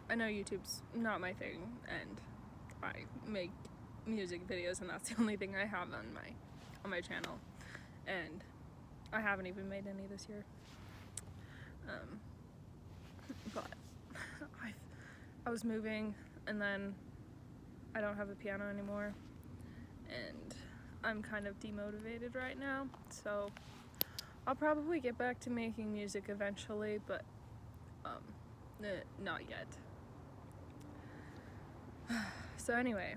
I know YouTube's not my thing, and I make music videos, and that's the only thing I have on my channel, and I haven't even made any this year. But I was moving, and then I don't have a piano anymore, and I'm kind of demotivated right now, so I'll probably get back to making music eventually, but not yet. So anyway,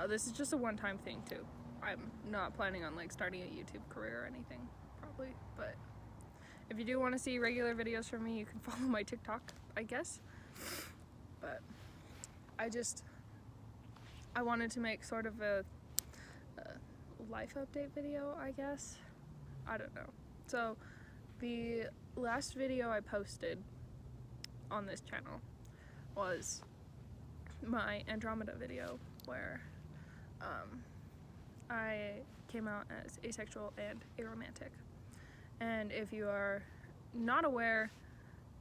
this is just a one-time thing too. I'm not planning on like starting a YouTube career or anything, probably, but if you do want to see regular videos from me, you can follow my TikTok, I guess. But I wanted to make sort of a life update video, I guess. I don't know. So the last video I posted on this channel was my Andromeda video, where I came out as asexual and aromantic. And if you are not aware,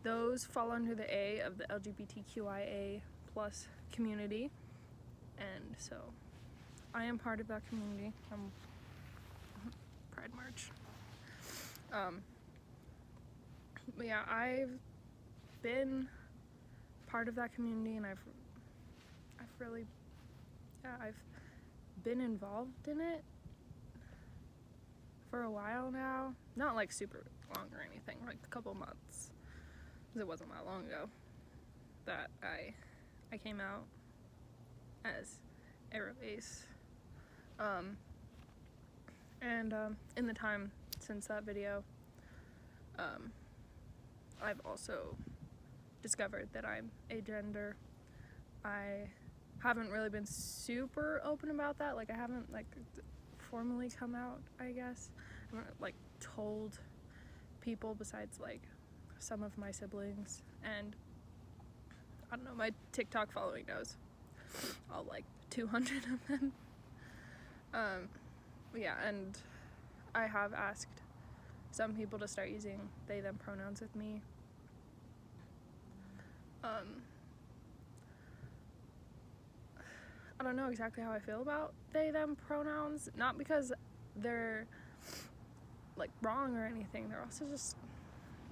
those fall under the A of the LGBTQIA plus community, and so I am part of that community. I'm Pride March. But yeah, I've been part of that community, and I've been involved in it for a while now. Not like super long or anything, like a couple months, because it wasn't that long ago that I came out as ace. And in the time since that video, I've also discovered that I'm agender. I haven't really been super open about that. Like, I haven't like formally come out, I guess. I haven't like told people besides like some of my siblings, and I don't know, my TikTok following knows. All like 200 of them. Yeah, and I have asked some people to start using they them pronouns with me. I don't know exactly how I feel about they them pronouns, not because they're like wrong or anything. They're also just,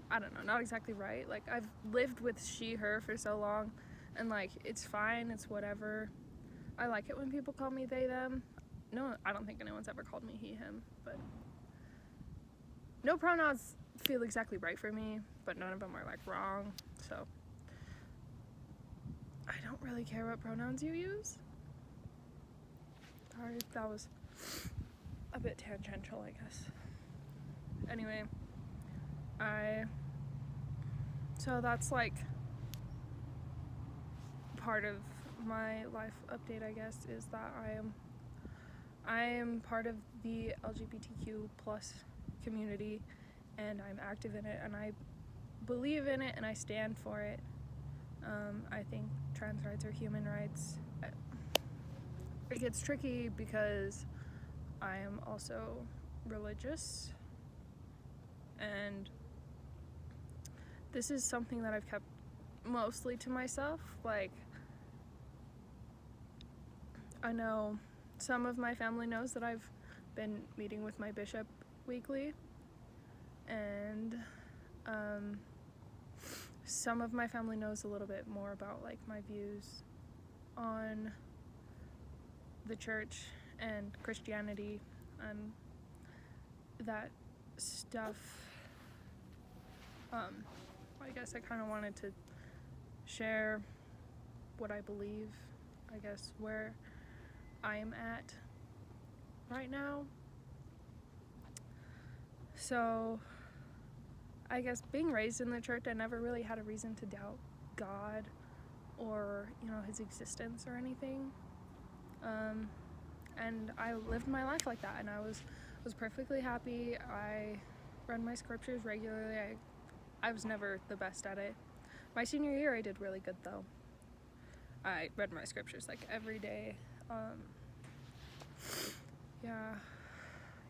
I don't know, not exactly right. Like, I've lived with she her for so long, and like it's fine, it's whatever. I like it when people call me they them. No, I don't think anyone's ever called me he him, but no pronouns feel exactly right for me, but none of them are like wrong, so I don't really care what pronouns you use. Sorry, that was a bit tangential, I guess. Anyway, so that's like part of my life update, I guess, is that I am part of the LGBTQ plus community, and I'm active in it, and I believe in it, and I stand for it. I think trans rights are human rights. It gets tricky because I am also religious, and this is something that I've kept mostly to myself. Like, I know some of my family knows that I've been meeting with my bishop weekly, and some of my family knows a little bit more about like my views on the church and Christianity and that stuff. I guess I kind of wanted to share what I believe, I guess, where I am at right now. So I guess being raised in the church, I never really had a reason to doubt God or, you know, his existence or anything. And I lived my life like that, and I was perfectly happy. I read my scriptures regularly. I was never the best at it. My senior year, I did really good, though. I read my scriptures like every day. Yeah,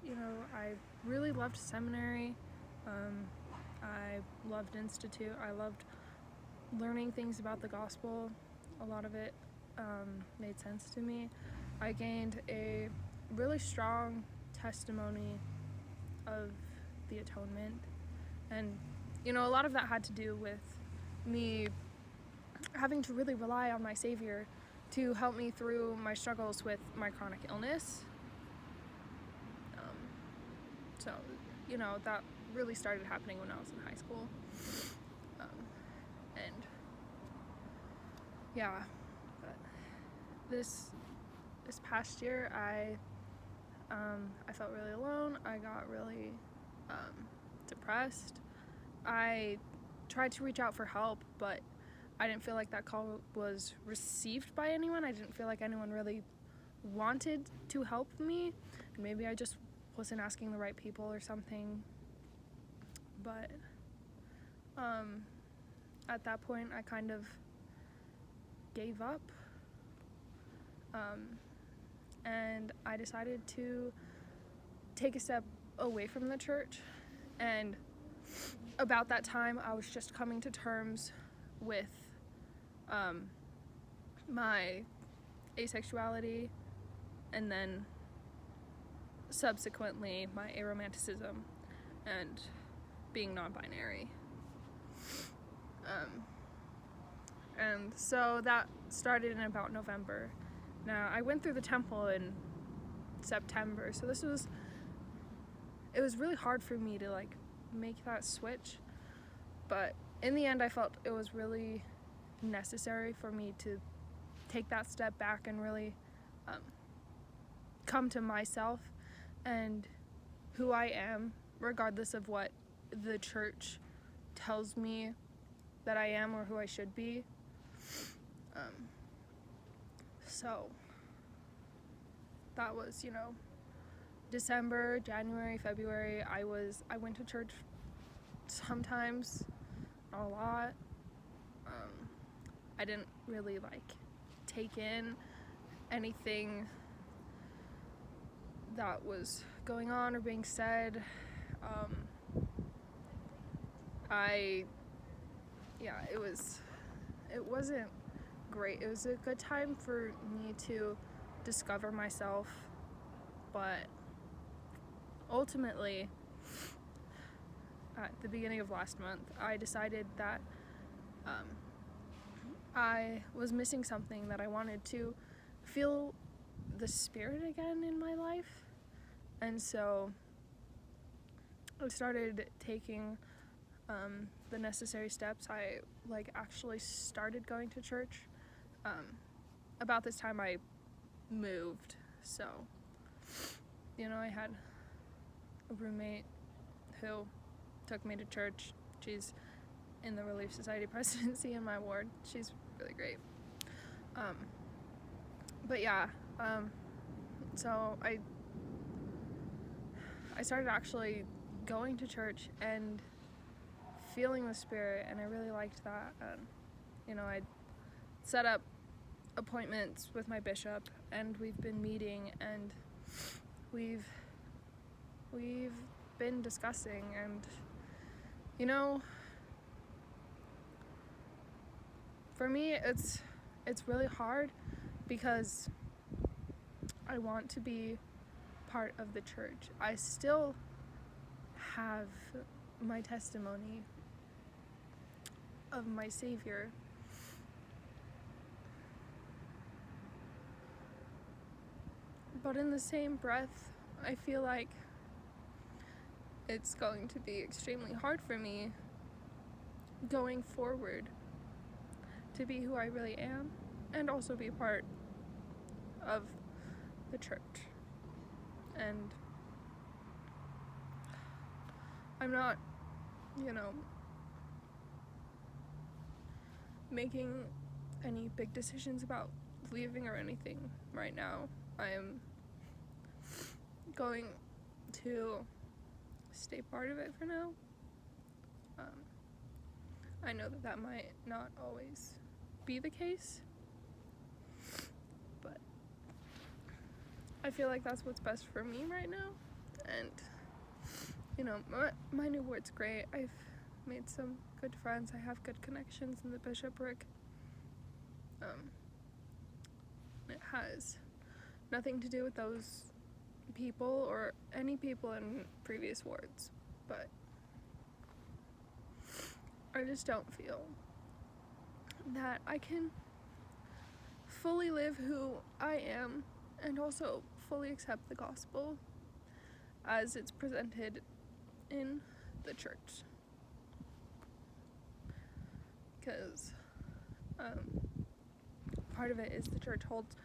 you know, I really loved seminary. I loved Institute. I loved learning things about the gospel. A lot of it made sense to me. I gained a really strong testimony of the atonement, and a lot of that had to do with me having to really rely on my Savior to help me through my struggles with my chronic illness. So that really started happening when I was in high school. And yeah, but this past year I felt really alone. I got really depressed. I tried to reach out for help, but I didn't feel like that call was received by anyone. I didn't feel like anyone really wanted to help me. And maybe I just wasn't asking the right people or something. But at that point, I kind of gave up. And I decided to take a step away from the church. And about that time, I was just coming to terms with my asexuality, and then subsequently my aromanticism and being non-binary. And so that started in about November. Now, I went through the temple in September, so it was really hard for me to make that switch, but in the end I felt it was really necessary for me to take that step back and really come to myself and who I am, regardless of what the church tells me that I am or who I should be. So that was, December, January, February. I went to church sometimes, not a lot. I didn't really take in anything that was going on or being said. It wasn't great. It was a good time for me to discover myself, but ultimately, at the beginning of last month, I decided that I was missing something, that I wanted to feel the Spirit again in my life. And so I started taking the necessary steps. I actually started going to church. About this time I moved, so I had a roommate who took me to church. She's in the Relief Society presidency in my ward. She's really great. But yeah, so I started actually going to church and feeling the Spirit, and I really liked that. I set up appointments with my bishop, and we've been meeting, and we've been discussing, and for me it's really hard because I want to be part of the church. I still have my testimony of my Savior, but in the same breath, I feel like it's going to be extremely hard for me going forward to be who I really am and also be part of the church. And I'm not, making any big decisions about leaving or anything right now. I am going to stay part of it for now. I know that might not always be the case, but I feel like that's what's best for me right now. And my new ward's great. I've made some good good friends, I have good connections in the bishopric. It has nothing to do with those people or any people in previous wards, but I just don't feel that I can fully live who I am and also fully accept the gospel as it's presented in the church. Because part of it is the church holds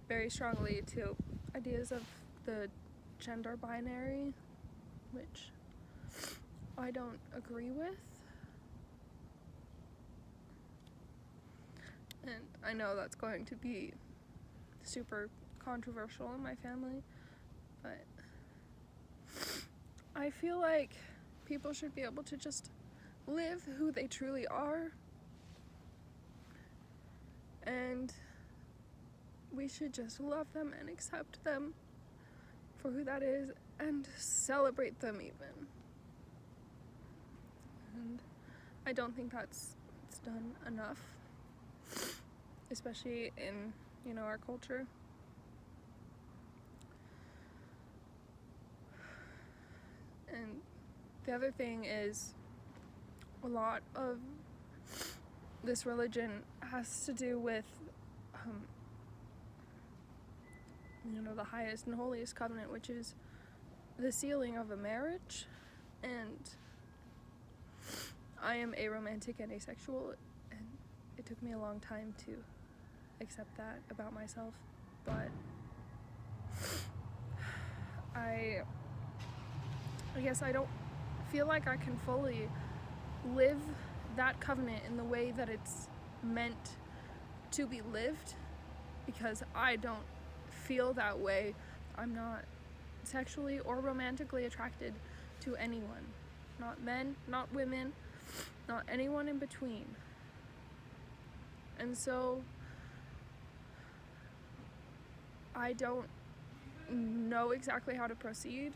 very strongly to ideas of the gender binary, which I don't agree with. And I know that's going to be super controversial in my family, but I feel like people should be able to just live who they truly are, and we should just love them and accept them for who that is and celebrate them even. And I don't think it's done enough, especially in, our culture. And the other thing is, a lot of this religion has to do with the highest and holiest covenant, which is the sealing of a marriage. And I am aromantic and asexual, and it took me a long time to accept that about myself, but I guess I don't feel like I can fully live that covenant in the way that it's meant to be lived, because I don't feel that way. I'm not sexually or romantically attracted to anyone. Not men, not women, not anyone in between. And so I don't know exactly how to proceed.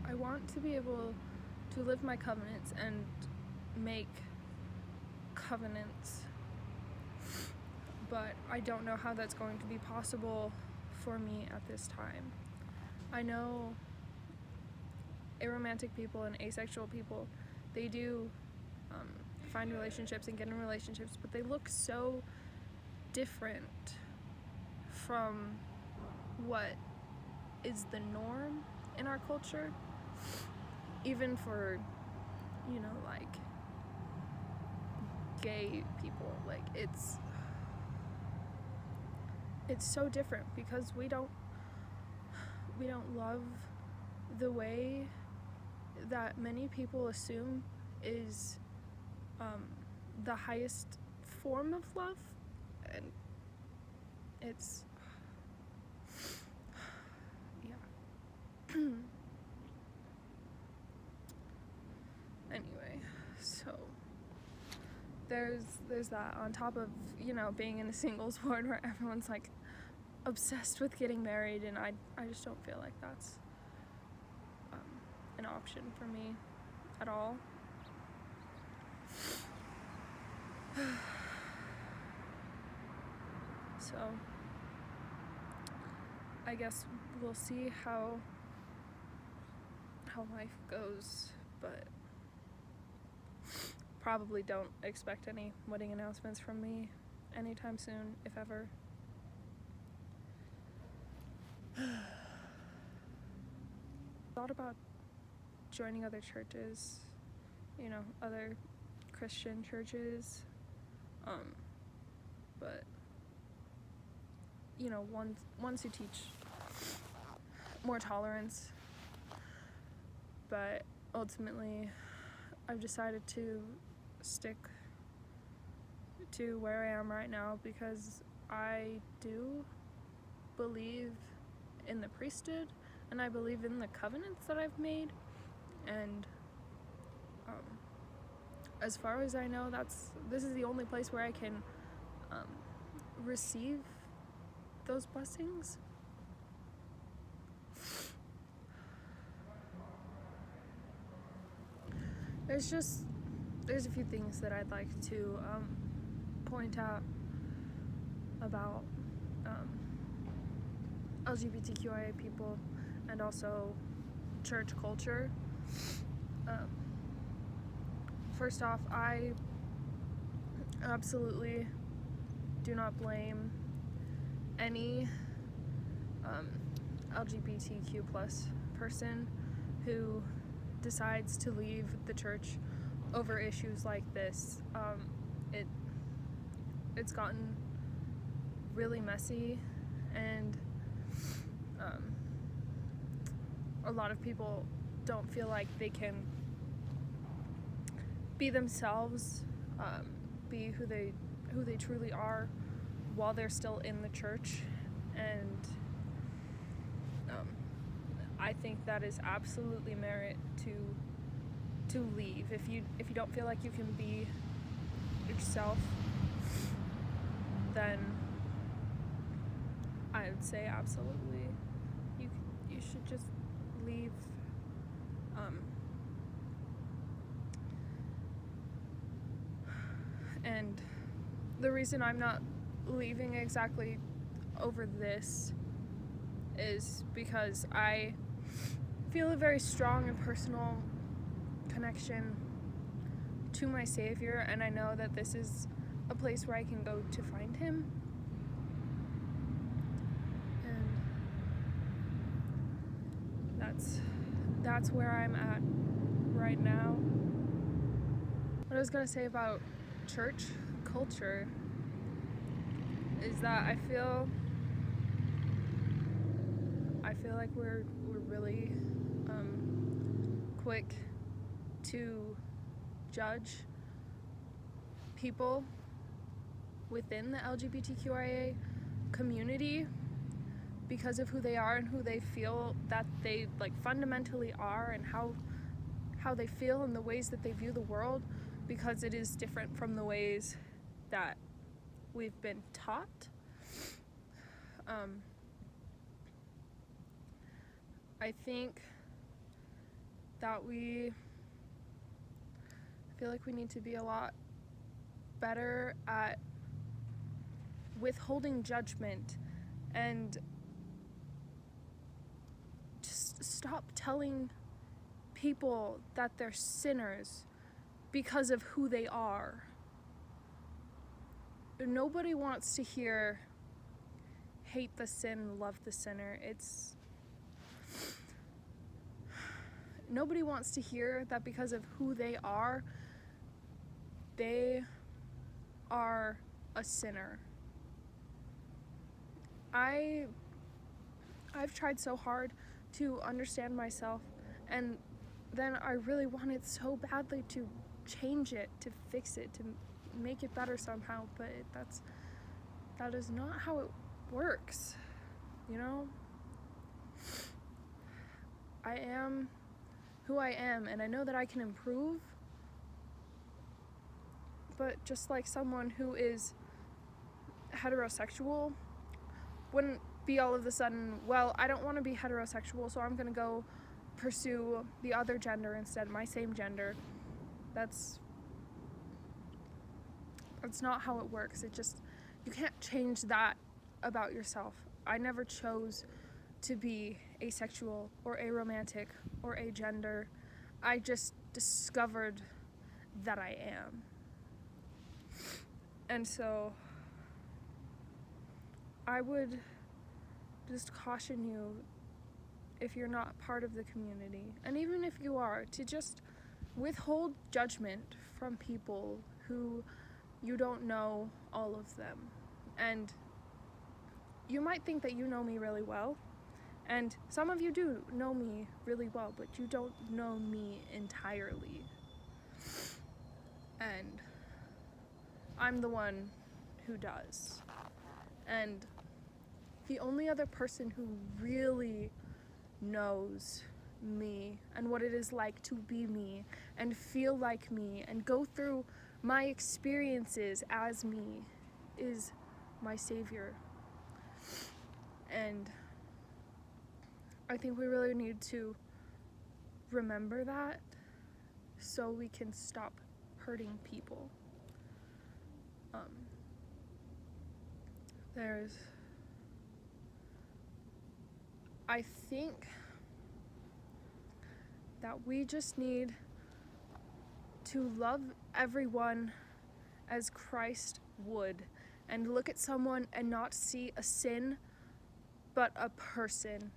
I want to be able to live my covenants and make covenants, but I don't know how that's going to be possible for me at this time. I know aromantic people and asexual people, they do find relationships and get in relationships, but they look so different from what is the norm in our culture, even for like gay people. Like it's so different because we don't love the way that many people assume is the highest form of love, and it's anyway, so there's that on top of being in a singles ward where everyone's like obsessed with getting married, and I just don't feel like that's an option for me at all. So I guess we'll see how life goes, but probably don't expect any wedding announcements from me anytime soon, if ever. Thought about joining other churches, other Christian churches, but ones who teach more tolerance. But ultimately, I've decided to stick to where I am right now because I do believe in the priesthood, and I believe in the covenants that I've made, and as far as I know, this is the only place where I can receive those blessings. there's a few things that I'd like to point out about LGBTQIA people and also church culture. First off, I absolutely do not blame any LGBTQ plus person who decides to leave the church over issues like this. It's gotten really messy, and a lot of people don't feel like they can be themselves, be who they truly are while they're still in the church, and I think that is absolutely merit to leave. If you don't feel like you can be yourself, then I would say absolutely you should just leave. And the reason I'm not leaving exactly over this is because I feel a very strong and personal connection to my Savior, and I know that this is a place where I can go to find him. And that's where I'm at right now. What I was gonna say about church culture is that I feel like we're really quick to judge people within the LGBTQIA community because of who they are and who they feel that they like fundamentally are, and how they feel and the ways that they view the world, because it is different from the ways that we've been taught. I think that I feel like we need to be a lot better at withholding judgment and just stop telling people that they're sinners because of who they are. Nobody wants to hear hate the sin, love the sinner. Nobody wants to hear that because of who they are a sinner. I've tried so hard to understand myself, and then I really wanted so badly to change it, to fix it, to make it better somehow, but that is not how it works, you know? I am who I am, and I know that I can improve, but just like someone who is heterosexual wouldn't be all of a sudden, well, I don't want to be heterosexual, so I'm gonna go pursue the other gender instead, my same gender. That's not how it works. You can't change that about yourself. I never chose to be asexual or aromantic or agender. I just discovered that I am. And so I would just caution you, if you're not part of the community, and even if you are, to just withhold judgment from people who you don't know all of them. And you might think that you know me really well, and some of you do know me really well, but you don't know me entirely. And I'm the one who does. And the only other person who really knows me and what it is like to be me and feel like me and go through my experiences as me is my Savior. And I think we really need to remember that so we can stop hurting people. I think that we just need to love everyone as Christ would, and look at someone and not see a sin, but a person,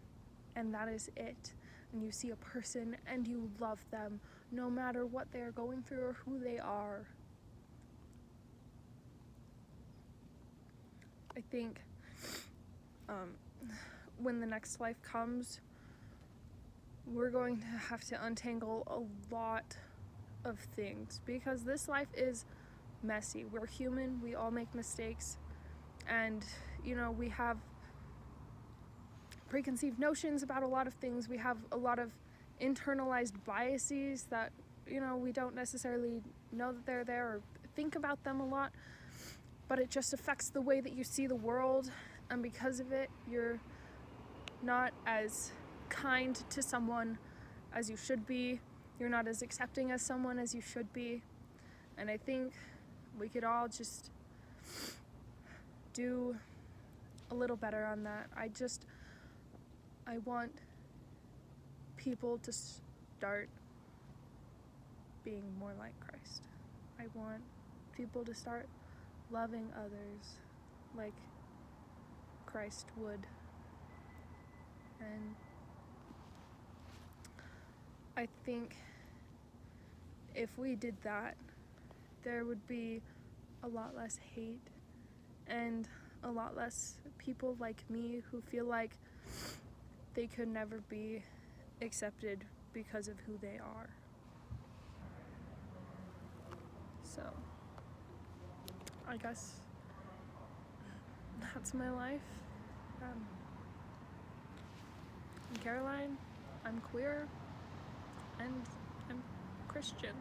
and that is it. And you see a person and you love them, no matter what they're going through or who they are. I think when the next life comes, we're going to have to untangle a lot of things, because this life is messy. We're human, we all make mistakes, and we have preconceived notions about a lot of things. We have a lot of internalized biases that we don't necessarily know that they're there or think about them a lot, but it just affects the way that you see the world, and because of it, you're not as kind to someone as you should be. You're not as accepting as someone as you should be. And I think we could all just do a little better on that. I want people to start being more like Christ. I want people to start loving others like Christ would. And I think if we did that, there would be a lot less hate and a lot less people like me who feel like they could never be accepted because of who they are. So, I guess that's my life. I'm Caroline, I'm queer, and I'm Christian.